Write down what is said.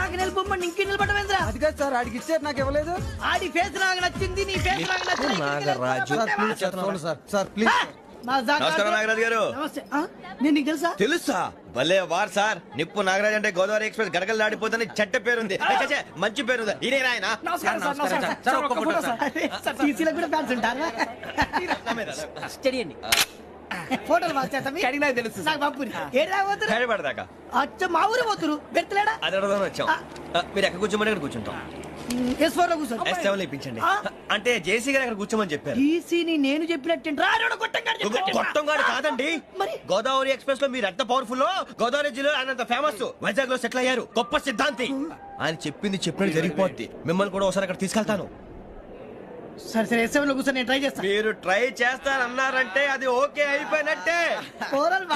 నాకు నిలబొమ్మని ఇంకే నిలబడమేంద్రా? అది కాదు సార్, ఆడికి ఇచ్చారు నాకు ఇవ్వలేదు. ఆడి ఫేస్ నాకు నచ్చింది, నీ ఫేస్ నాకు నచ్చింది. నాగరాజు. సార్ ప్లీజ్ సార్, చూడండి సార్, సార్ ప్లీజ్. నమస్కారం నాగరాజు గారు. నమస్తే. నేను నీకు తెలుసా? తెలుసా? భలే వార్ సార్. నిప్పు నాగరాజ్ అంటే గోదావరి ఎక్స్ప్రెస్ గడగలు దాడిపోతుంది చెట్ట పేరుంది. ఛే, మంచి పేరుంది. ఈయన ఆయన నమస్కారం సార్, నమస్కారం సార్. సార్, ఒక్క ఫోటో సార్. సార్, TC లో కూడా ఫ్యాన్స్ ఉంటారా? స్టడీ అండి. ఫోటోలు పాస్ చేస్తాం. కడిగి నాకు తెలుసు. నాకు పంపుని. ఏడు రాబోతురు? హైదరాబాద్ అచ్చ మా ఊరు పోతురు. పెడతలేడా? అది అడగదామని వచ్చాం. మీరు ఎక్కడ కూర్చోమని అక్కడ కూర్చుంటాం. S4 లో కూర్చో. S7 ఇప్పించండి. అంటే జేసీ గారు అక్కడ కూర్చోమని చెప్పారు. టీసీని నేను చెప్పినట్టు గొట్టంగాడు కాదండి. మరి? గోదావరి ఎక్స్ప్రెస్ లో మీరు ఎంత పవర్ఫుల్, గోదావరి జిల్లా ఆయన ఫేమస్, వైజాగ్ లో సెటిల్ అయ్యారు, గొప్ప సిద్ధాంతి. ఆయన చెప్పింది చెప్పినట్టు జరిగిపోద్ది. మిమ్మల్ని కూడా ఒకసారి అక్కడ తీసుకెళ్తాను. సరే సరే, S7 లో కూర్చో, నేను ట్రై చేస్తాను. మీరు ట్రై చేస్తారన్నారంటే అది ఓకే అయిపోయినట్టే.